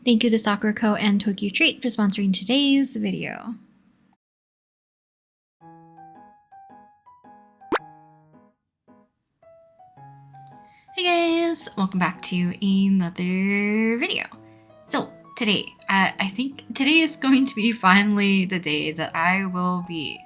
Thank you to Sakuraco and TokyoTreat for sponsoring today's video. Hey guys, welcome back to another video. So today, I think today is going to be finally the day that I will be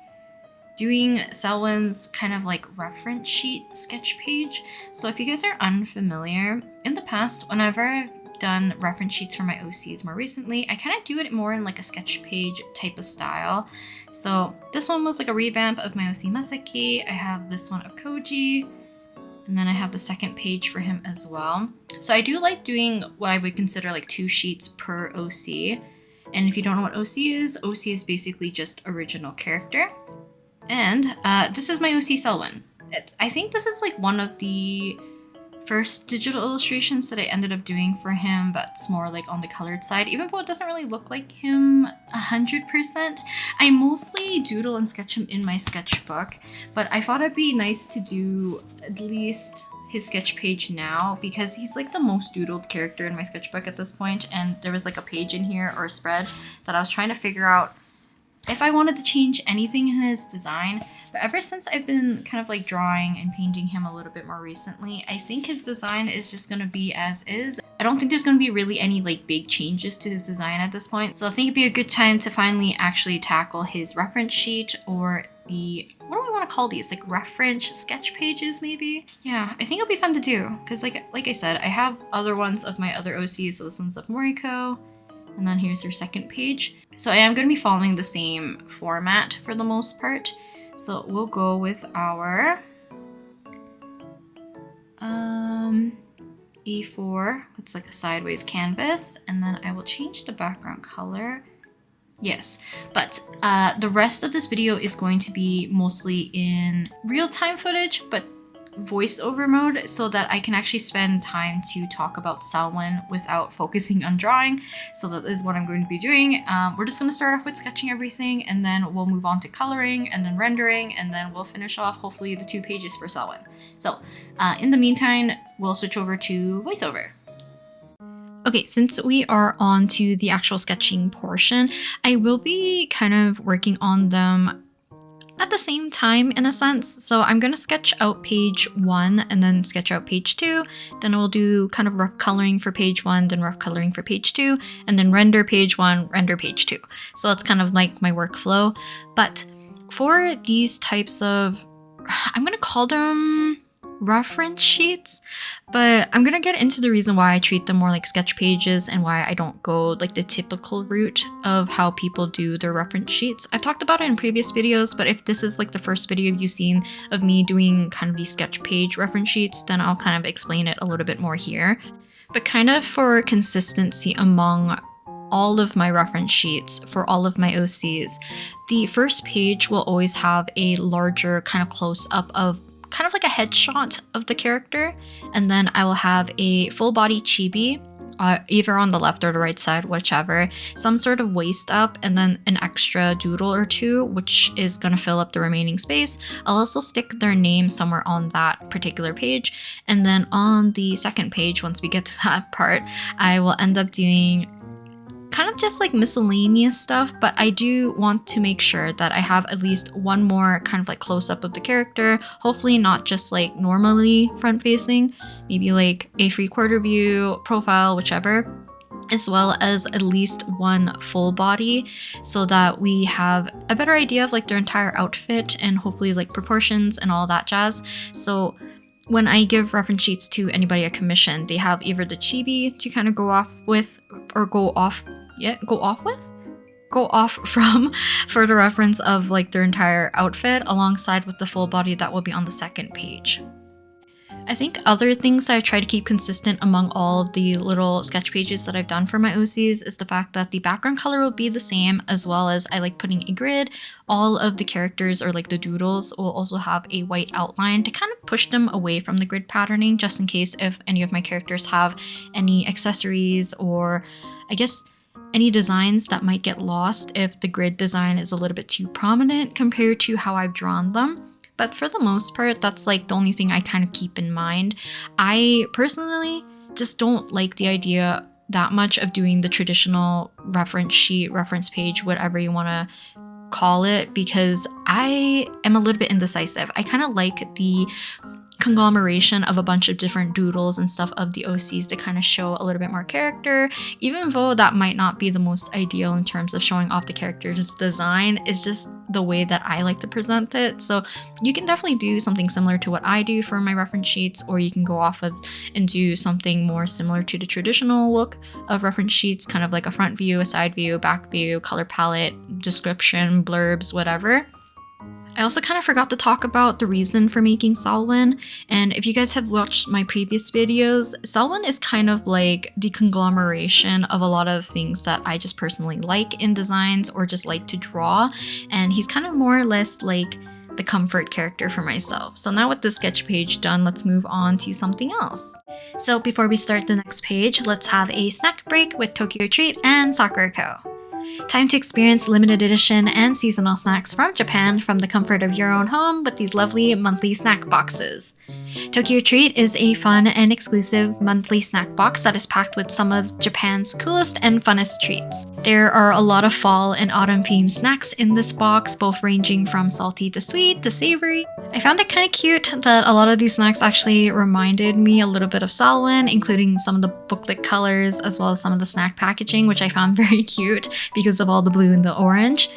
doing Selwin's kind of like reference sheet sketch page. So if you guys are unfamiliar, in the past, whenever I've done reference sheets for my OCs more recently, I kind of do it more in like a sketch page type of style. So this one was like a revamp of my OC Masaki. I have this one of Koji, and then I have the second page for him as well. So I do like doing what I would consider like 2 sheets per OC. And if you don't know what OC is basically just original character. And this is my OC Selwin. I think this is like one of the first digital illustrations that I ended up doing for him, but it's more like on the colored side, even though it doesn't really look like him 100%. I mostly doodle and sketch him in my sketchbook, but I thought it'd be nice to do at least his sketch page now because he's like the most doodled character in my sketchbook at this point, and there was like a page in here or a spread that I was trying to figure out if I wanted to change anything in his design. But ever since I've been kind of like drawing and painting him a little bit more recently, I think his design is just gonna be as is. I don't think there's gonna be really any like big changes to his design at this point. So I think it'd be a good time to finally actually tackle his reference sheet, or the, what do I want to call these? Like reference sketch pages maybe? Yeah, I think it'll be fun to do. Cause like I said, I have other ones of my other OCs. So this one's of Moriko. And then here's her second page. So I am going to be following the same format for the most part. So we'll go with our A4. It's like a sideways canvas. And then I will change the background color. Yes, but the rest of this video is going to be mostly in real-time footage, but voiceover mode, so that I can actually spend time to talk about Selwin without focusing on drawing. So that is what I'm going to be doing. We're just going to start off with sketching everything, and then we'll move on to coloring and then rendering, and then we'll finish off hopefully the 2 pages for Selwin. So in the meantime, we'll switch over to voiceover. Okay, since we are on to the actual sketching portion, I will be kind of working on them at the same time in a sense. So I'm going to sketch out page 1 and then sketch out page 2. Then we'll do kind of rough coloring for page 1, then rough coloring for page 2, and then render page 1, render page 2. So that's kind of like my workflow. But for these types of, I'm going to call them reference sheets, but I'm gonna get into the reason why I treat them more like sketch pages and why I don't go like the typical route of how people do their reference sheets. I've talked about it in previous videos, but if this is like the first video you've seen of me doing kind of these sketch page reference sheets, then I'll kind of explain it a little bit more here. But kind of for consistency among all of my reference sheets for all of my OCs, the first page will always have a larger kind of close-up of kind of like a headshot of the character, and then I will have a full body chibi, either on the left or the right side, whichever, some sort of waist up, and then an extra doodle or 2, which is gonna fill up the remaining space. I'll also stick their name somewhere on that particular page, and then on the second page, once we get to that part, I will end up doing kind of just like miscellaneous stuff, but I do want to make sure that I have at least one more kind of like close-up of the character, hopefully not just like normally front-facing, maybe like a 3/4 view, profile, whichever, as well as at least one full body, so that we have a better idea of like their entire outfit and hopefully like proportions and all that jazz. So when I give reference sheets to anybody I commission, they have either the chibi to kind of go off with, or go off from for the reference of like their entire outfit, alongside with the full body that will be on the second page. I think other things I try to keep consistent among all of the little sketch pages that I've done for my OCs is the fact that the background color will be the same, as well as I like putting a grid. All of the characters, or like the doodles, will also have a white outline to kind of push them away from the grid patterning, just in case if any of my characters have any accessories, or I guess any designs that might get lost if the grid design is a little bit too prominent compared to how I've drawn them. But for the most part, that's like the only thing I kind of keep in mind. I personally just don't like the idea that much of doing the traditional reference sheet, reference page, whatever you want to call it, because I am a little bit indecisive. I kind of like the conglomeration of a bunch of different doodles and stuff of the OCs to kind of show a little bit more character, even though that might not be the most ideal in terms of showing off the character's design. It's just the way that I like to present it. So you can definitely do something similar to what I do for my reference sheets, or you can go off of and do something more similar to the traditional look of reference sheets, kind of like a front view, a side view, back view, color palette, description, blurbs, whatever. I also kind of forgot to talk about the reason for making Selwin, and if you guys have watched my previous videos, Selwin is kind of like the conglomeration of a lot of things that I just personally like in designs or just like to draw, and he's kind of more or less like the comfort character for myself. So now with this sketch page done, let's move on to something else. So before we start the next page, let's have a snack break with TokyoTreat and Sakuraco. Time to experience limited edition and seasonal snacks from Japan from the comfort of your own home with these lovely monthly snack boxes. TokyoTreat is a fun and exclusive monthly snack box that is packed with some of Japan's coolest and funnest treats. There are a lot of fall and autumn themed snacks in this box, both ranging from salty to sweet to savory. I found it kind of cute that a lot of these snacks actually reminded me a little bit of Selwin, including some of the booklet colors as well as some of the snack packaging, which I found very cute because of all the blue and the orange.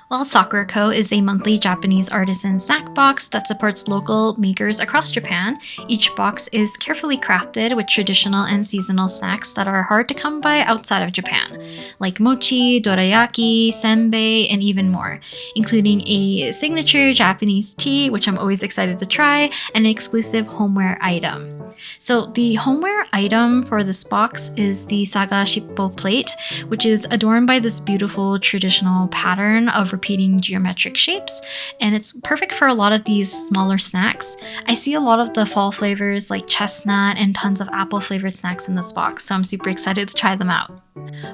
While Sakuraco is a monthly Japanese artisan snack box that supports local makers across Japan, each box is carefully crafted with traditional and seasonal snacks that are hard to come by outside of Japan, like mochi, dorayaki, senbei, and even more, including a signature Japanese tea, which I'm always excited to try, and an exclusive homeware item. So the homeware item for this box is the Saga Shippo plate, which is adorned by this beautiful traditional pattern of repeating geometric shapes, and it's perfect for a lot of these smaller snacks. I see a lot of the fall flavors like chestnut and tons of apple flavored snacks in this box, so I'm super excited to try them out.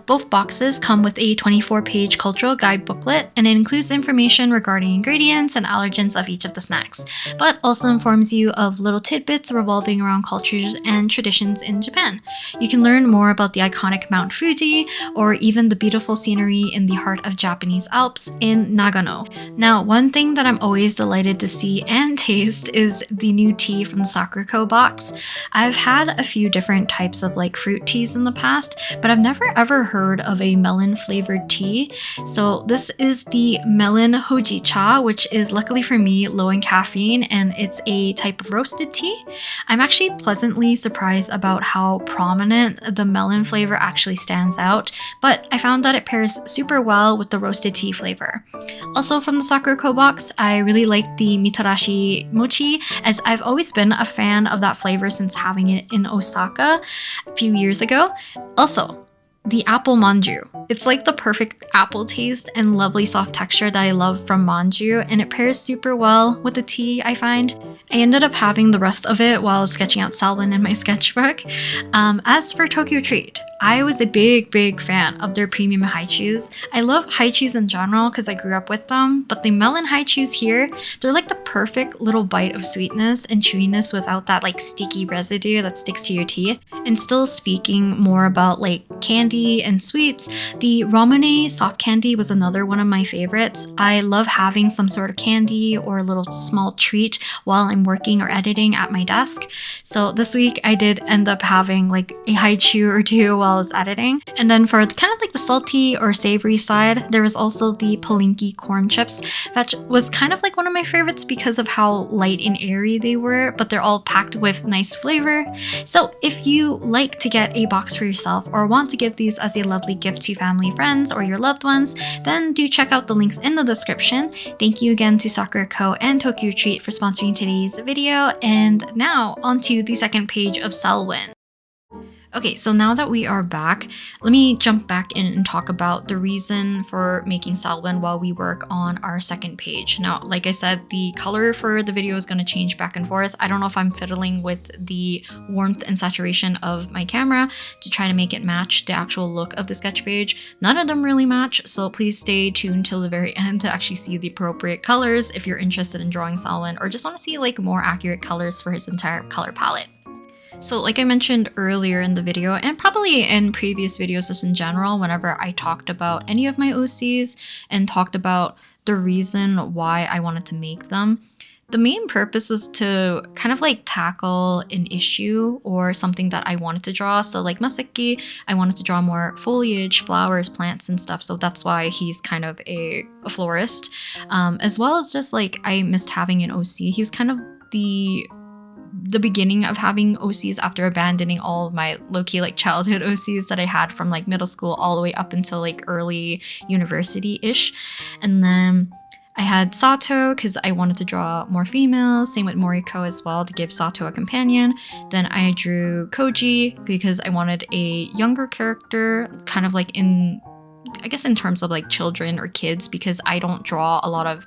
Both boxes come with a 24-page cultural guide booklet, and it includes information regarding ingredients and allergens of each of the snacks, but also informs you of little tidbits revolving around cultures and traditions in Japan. You can learn more about the iconic Mount Fuji, or even the beautiful scenery in the heart of Japanese Alps in Nagano. Now, one thing that I'm always delighted to see and taste is the new tea from the Sakuraco box. I've had a few different types of like fruit teas in the past, but I've never ever heard of a melon flavored tea. So this is the melon hojicha, which is luckily for me low in caffeine, and it's a type of roasted tea. I'm actually pleasantly surprised about how prominent the melon flavor actually stands out, but I found that it pairs super well with the roasted tea flavor. Also from the Sakuraco box, I really like the mitarashi mochi, as I've always been a fan of that flavor since having it in Osaka a few years ago. Also, the apple manju. It's like the perfect apple taste and lovely soft texture that I love from manju, and it pairs super well with the tea, I find. I ended up having the rest of it while sketching out Selwin in my sketchbook. As for TokyoTreat, I was a big fan of their premium haichus. I love haichus in general because I grew up with them, but the melon haichus here, they're like the perfect little bite of sweetness and chewiness without that like sticky residue that sticks to your teeth. And still speaking more about like candy and sweets, the ramune soft candy was another one of my favorites. I love having some sort of candy or a little small treat while I'm working or editing at my desk. So this week I did end up having like a haichu or two while I was editing. And then for kind of like the salty or savory side, there was also the palinki corn chips, that was kind of like one of my favorites because of how light and airy they were, but they're all packed with nice flavor. So if you like to get a box for yourself or want to give these as a lovely gift to family, friends, or your loved ones, then do check out the links in the description. Thank you again to Sakuraco and TokyoTreat for sponsoring today's video, and now onto the second page of Selwin. Okay, so now that we are back, let me jump back in and talk about the reason for making Selwin while we work on our second page. Now, like I said, the color for the video is going to change back and forth. I don't know if I'm fiddling with the warmth and saturation of my camera to try to make it match the actual look of the sketch page. None of them really match, so please stay tuned till the very end to actually see the appropriate colors if you're interested in drawing Selwin or just want to see like more accurate colors for his entire color palette. So like I mentioned earlier in the video, and probably in previous videos just in general, whenever I talked about any of my OCs and talked about the reason why I wanted to make them, the main purpose is to kind of like tackle an issue or something that I wanted to draw. So like Masaki, I wanted to draw more foliage, flowers, plants and stuff. So that's why he's kind of a florist. As well as just like I missed having an OC. He was kind of the beginning of having OCs after abandoning all of my low-key like childhood OCs that I had from like middle school all the way up until like early university-ish. And then I had Sato because I wanted to draw more females, same with Moriko as well to give Sato a companion. Then I drew Koji because I wanted a younger character, kind of like in, I guess in terms of like children or kids, because I don't draw a lot of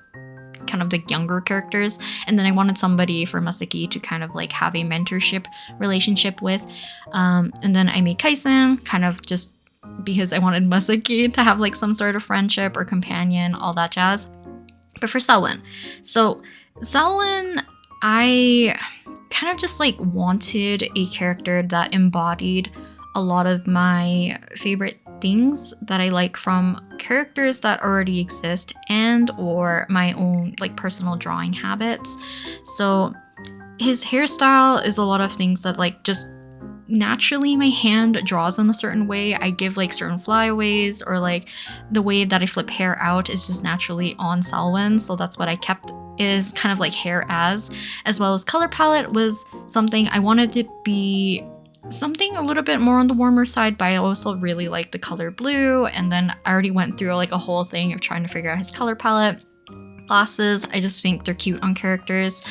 kind of the younger characters. And then I wanted somebody for Masaki to kind of like have a mentorship relationship with. And then I made Kaisen kind of just because I wanted Masaki to have like some sort of friendship or companion, all that jazz. But for Selwin, so Selwin, I kind of just like wanted a character that embodied a lot of my favorite things that I like from characters that already exist and or my own like personal drawing habits. So his hairstyle is a lot of things that like just naturally my hand draws in a certain way. I give like certain flyaways, or like the way that I flip hair out is just naturally on Selwyn. So that's what I kept is kind of like hair as well as color palette was something I wanted to be something a little bit more on the warmer side, but I also really like the color blue. And then I already went through like a whole thing of trying to figure out his color palette. Glasses, I just think they're cute on characters.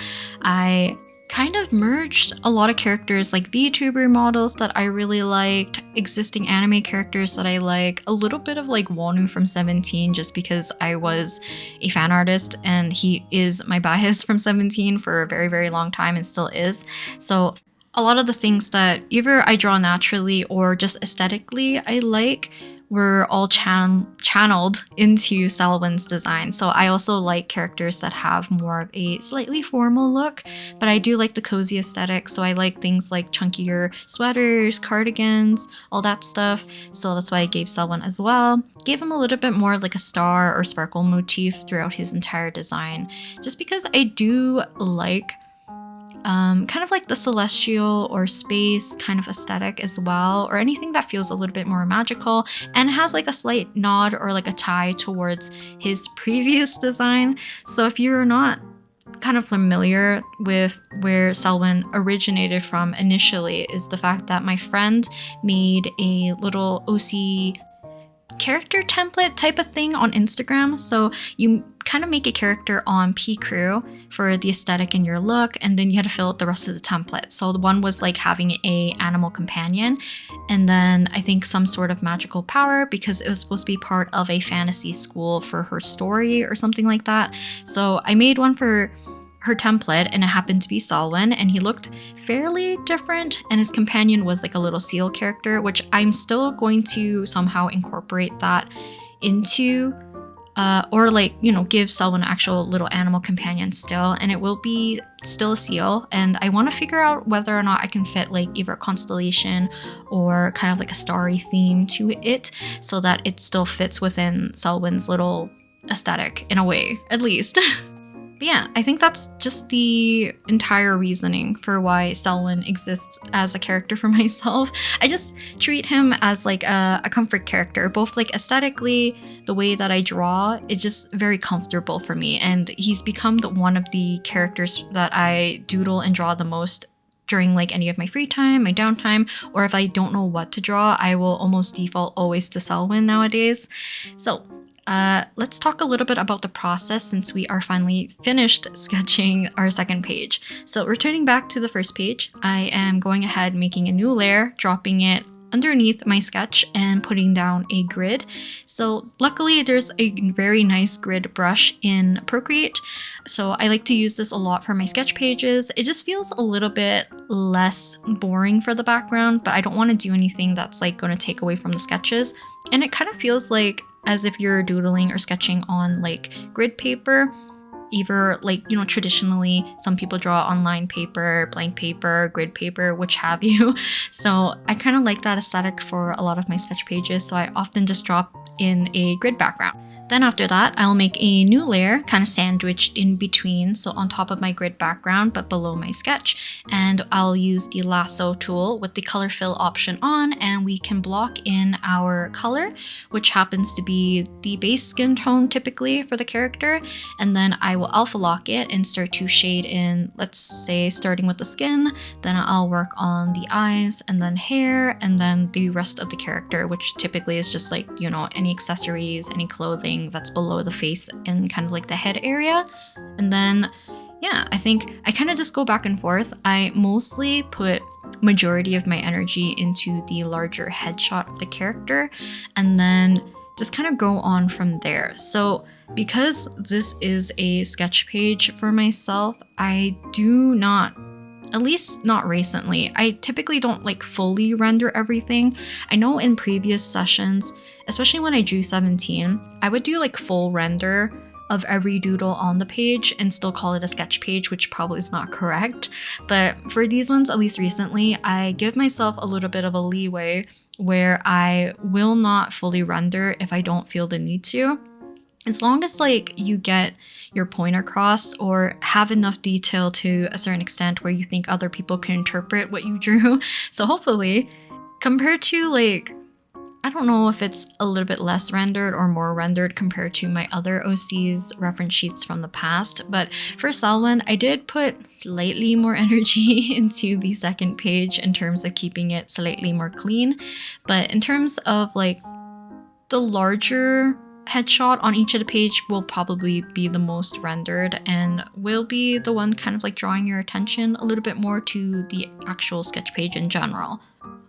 I kind of merged a lot of characters like VTuber models that I really liked, existing anime characters that I like, a little bit of like Wonu from 17 just because I was a fan artist and he is my bias from 17 for a very, very long time and still is. So a lot of the things that either I draw naturally or just aesthetically I like were all channeled into Selwyn's design. So I also like characters that have more of a slightly formal look, but I do like the cozy aesthetic. So I like things like chunkier sweaters, cardigans, all that stuff. So that's why I gave Selwyn as well. Gave him a little bit more of like a star or sparkle motif throughout his entire design, just because I do like kind of like the celestial or space kind of aesthetic as well, or anything that feels a little bit more magical and has like a slight nod or like a tie towards his previous design. So if you're not kind of familiar with where Selwyn originated from initially, is the fact that my friend made a little OC character template type of thing on Instagram. So you kind of make a character on P-Crew for the aesthetic and your look, and then you had to fill out the rest of the template. So the one was like having a animal companion, and then I think some sort of magical power because it was supposed to be part of a fantasy school for her story or something like that. So I made one for her template and it happened to be Selwyn, and he looked fairly different, and his companion was like a little seal character, which I'm still going to somehow incorporate that into or like, you know, give Selwyn an actual little animal companion still, and it will be still a seal. And I want to figure out whether or not I can fit like either a constellation or kind of like a starry theme to it so that it still fits within Selwyn's little aesthetic in a way, at least. But yeah, I think that's just the entire reasoning for why Selwyn exists as a character for myself. I just treat him as like a comfort character, both like aesthetically, the way that I draw, it's just very comfortable for me. And he's become one of the characters that I doodle and draw the most during like any of my free time, my downtime, or if I don't know what to draw, I will almost default always to Selwyn nowadays. So let's talk a little bit about the process since we are finally finished sketching our second page. So returning back to the first page, I am going ahead making a new layer, dropping it underneath my sketch and putting down a grid. So luckily there's a very nice grid brush in Procreate. So I like to use this a lot for my sketch pages. It just feels a little bit less boring for the background, but I don't want to do anything that's like going to take away from the sketches. And it kind of feels like as if you're doodling or sketching on like grid paper. either like, you know, traditionally some people draw on lined paper, blank paper, grid paper, which have you. So I kind of like that aesthetic for a lot of my sketch pages, so I often just drop in a grid background. Then after that, I'll make a new layer kind of sandwiched in between, so on top of my grid background but below my sketch, and I'll use the lasso tool with the color fill option on, and we can block in our color, which happens to be the base skin tone typically for the character, and then I will alpha lock it and start to shade in, let's say starting with the skin, then I'll work on the eyes and then hair and then the rest of the character, which typically is just like, you know, any accessories, any clothing that's below the face and kind of like the head area. And then yeah, I think I kind of just go back and forth. I mostly put majority of my energy into the larger headshot of the character and then just kind of go on from there. So because this is a sketch page for myself, I do not, at least not recently, I typically don't like fully render everything. I know in previous sessions, especially when I drew 17, I would do like full render of every doodle on the page and still call it a sketch page, which probably is not correct. But for these ones, at least recently, I give myself a little bit of a leeway where I will not fully render if I don't feel the need to. As long as like you get your point across or have enough detail to a certain extent where you think other people can interpret what you drew. So hopefully, compared to like, I don't know if it's a little bit less rendered or more rendered compared to my other OC's reference sheets from the past, but for Selwin, I did put slightly more energy into the second page in terms of keeping it slightly more clean. But in terms of like the larger headshot on each of the page will probably be the most rendered and will be the one kind of like drawing your attention a little bit more to the actual sketch page in general.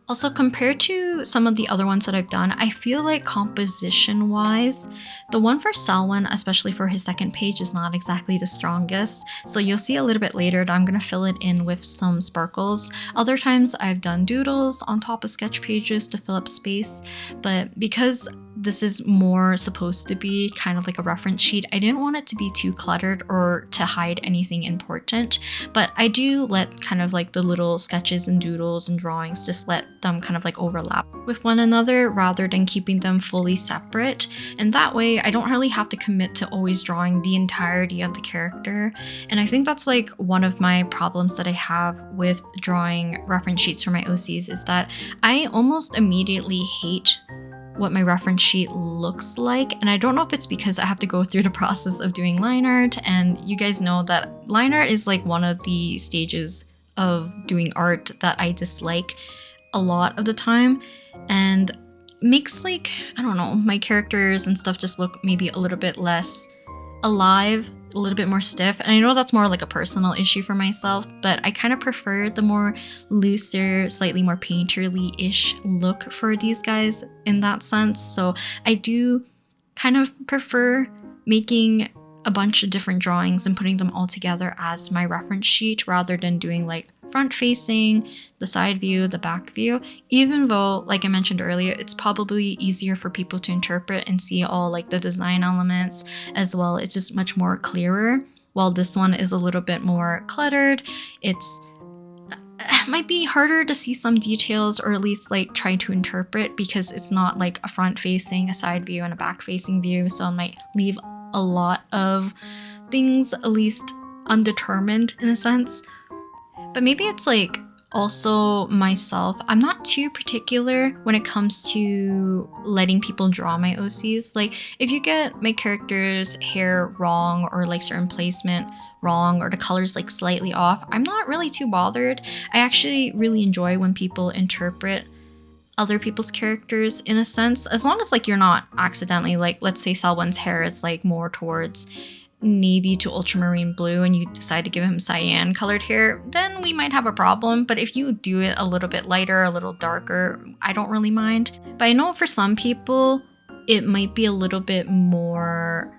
Also, compared to some of the other ones that I've done, I feel like composition-wise, the one for Selwin, especially for his second page, is not exactly the strongest. So you'll see a little bit later that I'm going to fill it in with some sparkles. Other times I've done doodles on top of sketch pages to fill up space, but because this is more supposed to be kind of like a reference sheet, I didn't want it to be too cluttered or to hide anything important, but I do let kind of like the little sketches and doodles and drawings, just let them kind of like overlap with one another rather than keeping them fully separate. And that way I don't really have to commit to always drawing the entirety of the character. And I think that's like one of my problems that I have with drawing reference sheets for my OCs is that I almost immediately hate what my reference sheet looks like, and I don't know if it's because I have to go through the process of doing line art, and you guys know that line art is like one of the stages of doing art that I dislike a lot of the time, and makes like, I don't know, my characters and stuff just look maybe a little bit less alive, a little bit more stiff. And I know that's more like a personal issue for myself, but I kind of prefer the more looser, slightly more painterly-ish look for these guys in that sense. So I do kind of prefer making a bunch of different drawings and putting them all together as my reference sheet rather than doing like front facing, the side view, the back view, even though, like I mentioned earlier, it's probably easier for people to interpret and see all like the design elements as well. It's just much more clearer, while this one is a little bit more cluttered. It might be harder to see some details or at least like try to interpret because it's not like a front facing, a side view, and a back facing view, so it might leave a lot of things at least undetermined in a sense. But maybe it's like also myself, I'm not too particular when it comes to letting people draw my OCs. Like if you get my character's hair wrong or like certain placement wrong or the colors like slightly off, I'm not really too bothered. I actually really enjoy when people interpret other people's characters in a sense, as long as like you're not accidentally, like let's say Selwyn's hair is like more towards navy to ultramarine blue and you decide to give him cyan colored hair, then we might have a problem. But if you do it a little bit lighter, a little darker, I don't really mind. But I know for some people it might be a little bit more,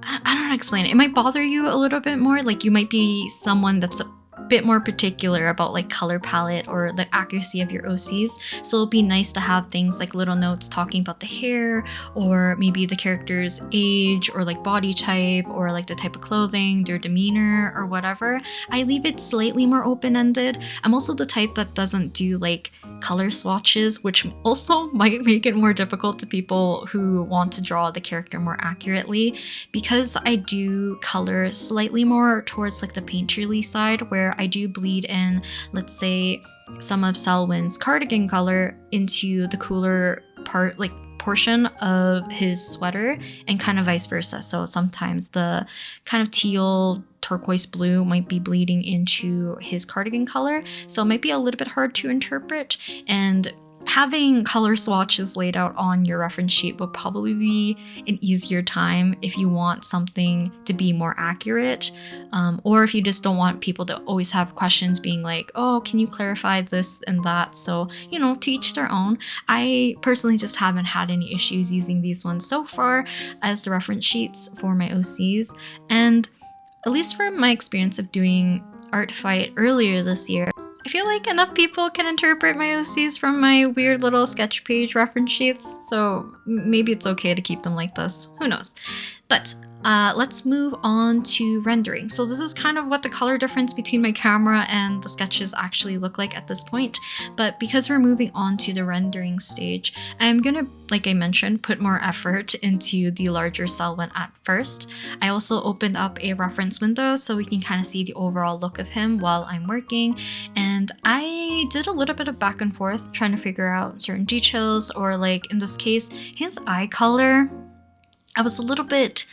I don't know how to explain it. It might bother you a little bit more. Like you might be someone that's bit more particular about like color palette or the accuracy of your OCs. So it'll be nice to have things like little notes talking about the hair, or maybe the character's age, or like body type, or like the type of clothing, their demeanor, or whatever. I leave it slightly more open-ended. I'm also the type that doesn't do like color swatches, which also might make it more difficult to people who want to draw the character more accurately, because I do color slightly more towards like the painterly side, where I do bleed in, let's say, some of Selwyn's cardigan color into the cooler part, like portion of his sweater, and kind of vice versa. So sometimes the kind of teal turquoise blue might be bleeding into his cardigan color, so it might be a little bit hard to interpret, and having color swatches laid out on your reference sheet will probably be an easier time if you want something to be more accurate, or if you just don't want people to always have questions being like, oh, can you clarify this and that? So, you know, to each their own. I personally just haven't had any issues using these ones so far as the reference sheets for my OCs, and at least from my experience of doing Art Fight earlier this year, I feel like enough people can interpret my OCs from my weird little sketch page reference sheets, so maybe it's okay to keep them like this. Who knows? But let's move on to rendering. So this is kind of what the color difference between my camera and the sketches actually look like at this point. But because we're moving on to the rendering stage, I'm gonna, like I mentioned, put more effort into the larger Selwyn at first. I also opened up a reference window so we can kind of see the overall look of him while I'm working. And I did a little bit of back and forth trying to figure out certain details, or like in this case, his eye color, I was a little bit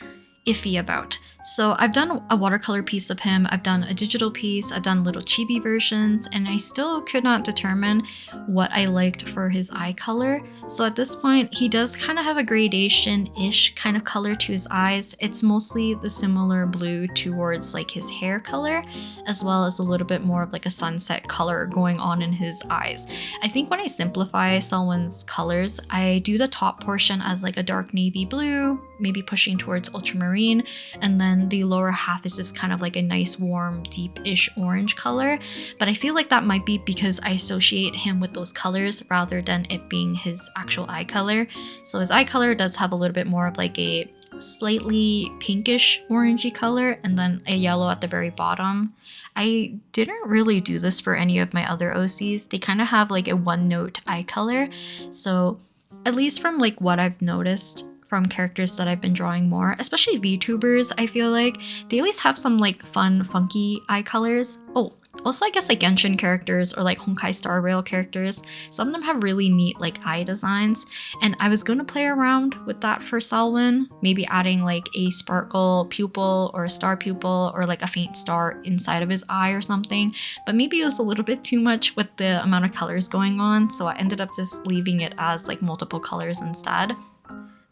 iffy about. So I've done a watercolor piece of him, I've done a digital piece, I've done little chibi versions, and I still could not determine what I liked for his eye color. So at this point, he does kind of have a gradation-ish kind of color to his eyes. It's mostly the similar blue towards like his hair color, as well as a little bit more of like a sunset color going on in his eyes. I think when I simplify Selwyn's colors, I do the top portion as like a dark navy blue, maybe pushing towards ultramarine, and then the lower half is just kind of like a nice warm deep-ish orange color. But I feel like that might be because I associate him with those colors rather than it being his actual eye color. So his eye color does have a little bit more of like a slightly pinkish orangey color, and then a yellow at the very bottom. I didn't really do this for any of my other OCs. They kind of have like a one-note eye color. So at least from like what I've noticed from characters that I've been drawing more, especially VTubers, I feel like they always have some like fun, funky eye colors. Oh, also I guess like Genshin characters or like Honkai Star Rail characters, some of them have really neat like eye designs, and I was gonna play around with that for Selwyn, maybe adding like a sparkle pupil or a star pupil or like a faint star inside of his eye or something, but maybe it was a little bit too much with the amount of colors going on, so I ended up just leaving it as like multiple colors instead.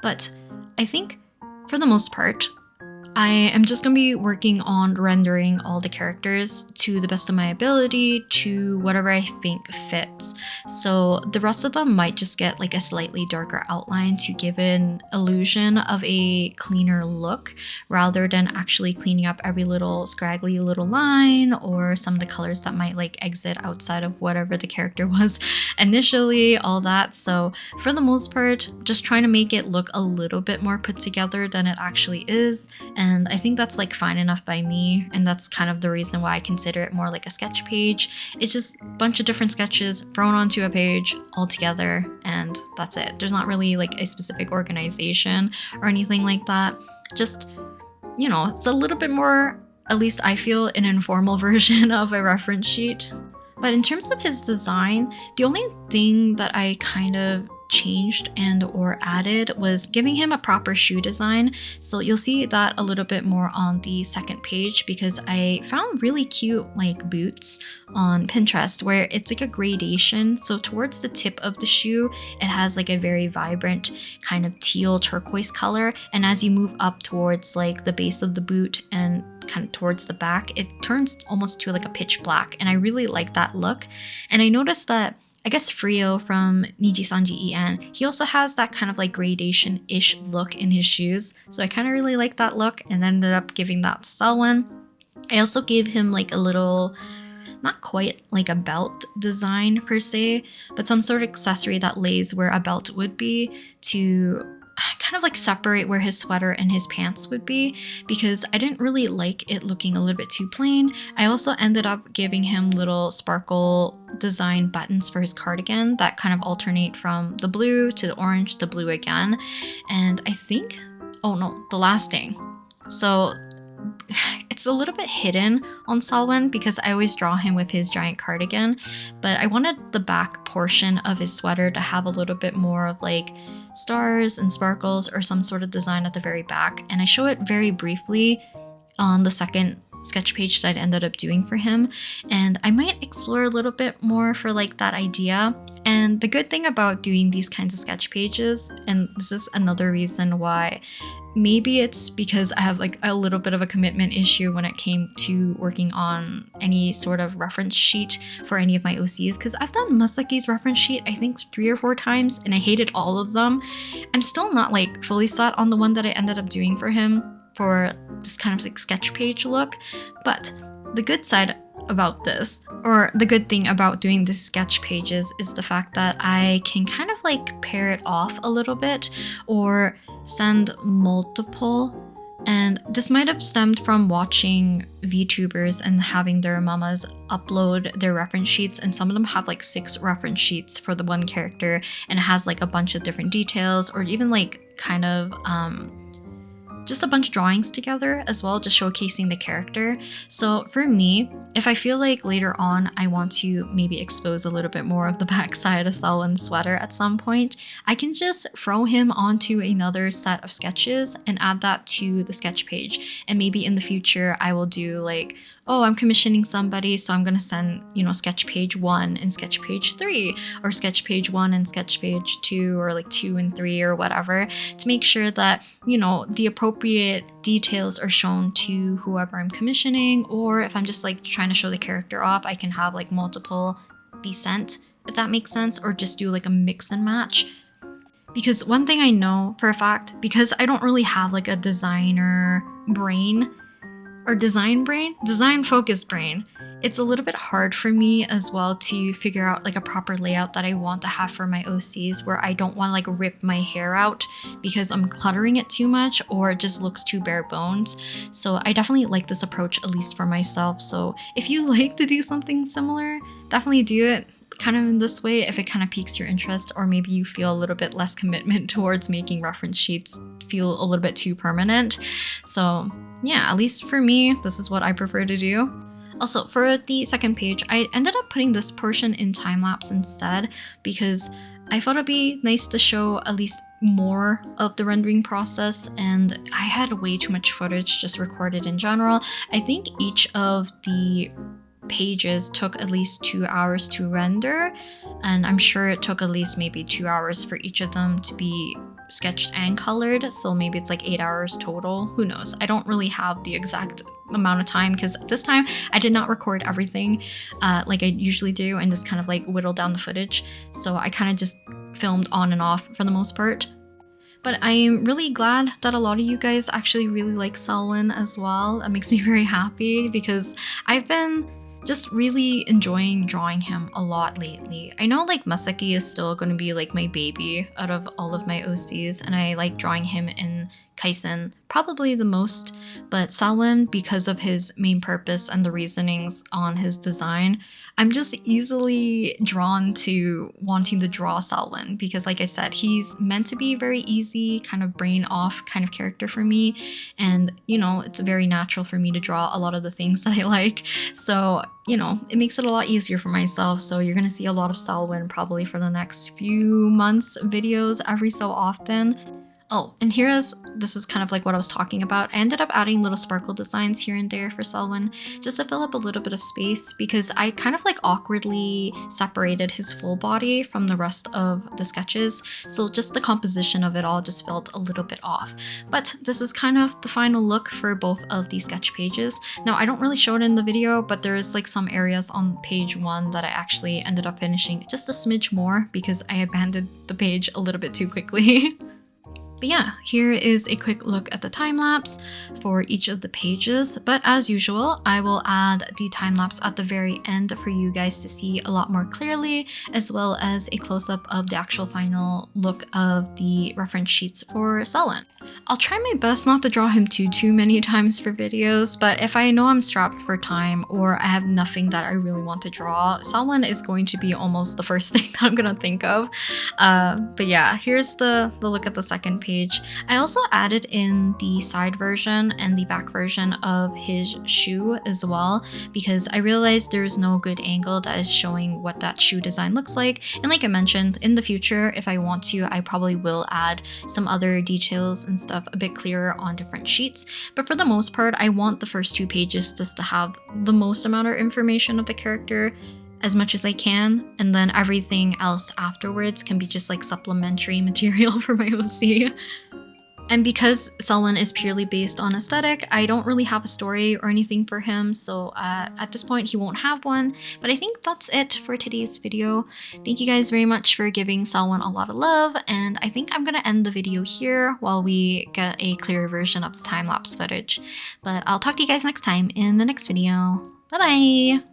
But I think for the most part, I am just going to be working on rendering all the characters to the best of my ability to whatever I think fits. So the rest of them might just get like a slightly darker outline to give an illusion of a cleaner look, rather than actually cleaning up every little scraggly little line or some of the colors that might like exit outside of whatever the character was initially, all that. So for the most part, just trying to make it look a little bit more put together than it actually is. And I think that's like fine enough by me, and that's kind of the reason why I consider it more like a sketch page. It's just a bunch of different sketches thrown onto a page all together, and that's it. There's not really like a specific organization or anything like that. Just, you know, it's a little bit more, at least I feel, an informal version of a reference sheet. But in terms of his design, the only thing that I kind of changed and or added was giving him a proper shoe design. So you'll see that a little bit more on the second page, because I found really cute like boots on Pinterest where it's like a gradation. So towards the tip of the shoe, it has like a very vibrant kind of teal turquoise color, and as you move up towards like the base of the boot and kind of towards the back, it turns almost to like a pitch black, and I really like that look. And I noticed that I guess Frio from Niji-sanji En, he also has that kind of like gradation-ish look in his shoes. So I kind of really like that look and ended up giving that to Selwyn. I also gave him like a little not quite like a belt design per se, but some sort of accessory that lays where a belt would be to kind of like separate where his sweater and his pants would be, because I didn't really like it looking a little bit too plain. I also ended up giving him little sparkle design buttons for his cardigan that kind of alternate from the blue to the orange, the blue again. And I think, oh no, the last thing. So it's a little bit hidden on Selwin because I always draw him with his giant cardigan, but I wanted the back portion of his sweater to have a little bit more of like stars and sparkles or some sort of design at the very back, and I show it very briefly on the second sketch page that I ended up doing for him, and I might explore a little bit more for like that idea. And the good thing about doing these kinds of sketch pages, and this is another reason why maybe it's because I have like a little bit of a commitment issue when it came to working on any sort of reference sheet for any of my OCs, because I've done Masaki's reference sheet I think 3 or 4 times and I hated all of them. I'm still not like fully set on the one that I ended up doing for him for this kind of like sketch page look. But the good side about this, or the good thing about doing these sketch pages, is the fact that I can kind of like pair it off a little bit or send multiple. And this might have stemmed from watching VTubers and having their mamas upload their reference sheets, and some of them have like 6 reference sheets for the one character, and it has like a bunch of different details, or even like kind of just a bunch of drawings together as well, just showcasing the character. So for me, if I feel like later on I want to maybe expose a little bit more of the backside of Selwyn's sweater at some point, I can just throw him onto another set of sketches and add that to the sketch page. And maybe in the future I will do like, oh, I'm commissioning somebody, so I'm gonna send, you know, sketch page 1 and sketch page 3, or sketch page 1 and sketch page 2, or like 2 and 3 or whatever, to make sure that, you know, the appropriate details are shown to whoever I'm commissioning. Or if I'm just like trying to show the character off, I can have like multiple be sent, if that makes sense, or just do like a mix and match. Because one thing I know for a fact, because I don't really have like a designer brain, or design focused brain, it's a little bit hard for me as well to figure out like a proper layout that I want to have for my OCs, where I don't want to like rip my hair out because I'm cluttering it too much or it just looks too bare bones. So I definitely like this approach, at least for myself. So if you like to do something similar, definitely do it kind of in this way if it kind of piques your interest, or maybe you feel a little bit less commitment towards making reference sheets feel a little bit too permanent. So yeah, at least for me, this is what I prefer to do. Also, for the second page, I ended up putting this portion in time-lapse instead, because I thought it'd be nice to show at least more of the rendering process, and I had way too much footage just recorded in general. I think each of the pages took at least 2 hours to render, and I'm sure it took at least maybe 2 hours for each of them to be sketched and colored, so maybe it's like 8 hours total. Who knows? I don't really have the exact amount of time, because this time I did not record everything like I usually do and just kind of like whittle down the footage, so I kind of just filmed on and off for the most part. But I am really glad that a lot of you guys actually really like Selwin as well. That makes me very happy, because I've been just really enjoying drawing him a lot lately. I know like Masaki is still going to be like my baby out of all of my OCs, and I like drawing him in Kaisen probably the most, but Selwin, because of his main purpose and the reasonings on his design, I'm just easily drawn to wanting to draw Selwin, because like I said, he's meant to be a very easy kind of brain off kind of character for me, and you know, it's very natural for me to draw a lot of the things that I like, so you know, it makes it a lot easier for myself. So you're gonna see a lot of Selwin probably for the next few months videos every so often. Oh, and this is kind of like what I was talking about. I ended up adding little sparkle designs here and there for Selwin, just to fill up a little bit of space, because I kind of like awkwardly separated his full body from the rest of the sketches. So just the composition of it all just felt a little bit off. But this is kind of the final look for both of these sketch pages. Now, I don't really show it in the video, but there's like some areas on page 1 that I actually ended up finishing just a smidge more, because I abandoned the page a little bit too quickly. But yeah, here is a quick look at the time lapse for each of the pages. But as usual, I will add the time lapse at the very end for you guys to see a lot more clearly, as well as a close-up of the actual final look of the reference sheets for Selwin. I'll try my best not to draw him too many times for videos, but if I know I'm strapped for time or I have nothing that I really want to draw, Selwin is going to be almost the first thing that I'm gonna think of. But yeah, here's the look at the second page. I also added in the side version and the back version of his shoe as well, because I realized there's no good angle that is showing what that shoe design looks like. And like I mentioned, in the future, if I want to, I probably will add some other details and stuff a bit clearer on different sheets. But for the most part, I want the first 2 pages just to have the most amount of information of the character as much as I can, and then everything else afterwards can be just like supplementary material for my OC. And because Selwyn is purely based on aesthetic, I don't really have a story or anything for him, so at this point he won't have one. But I think that's it for today's video. Thank you guys very much for giving Selwyn a lot of love, and I think I'm gonna end the video here while we get a clearer version of the time-lapse footage. But I'll talk to you guys next time in the next video. Bye bye!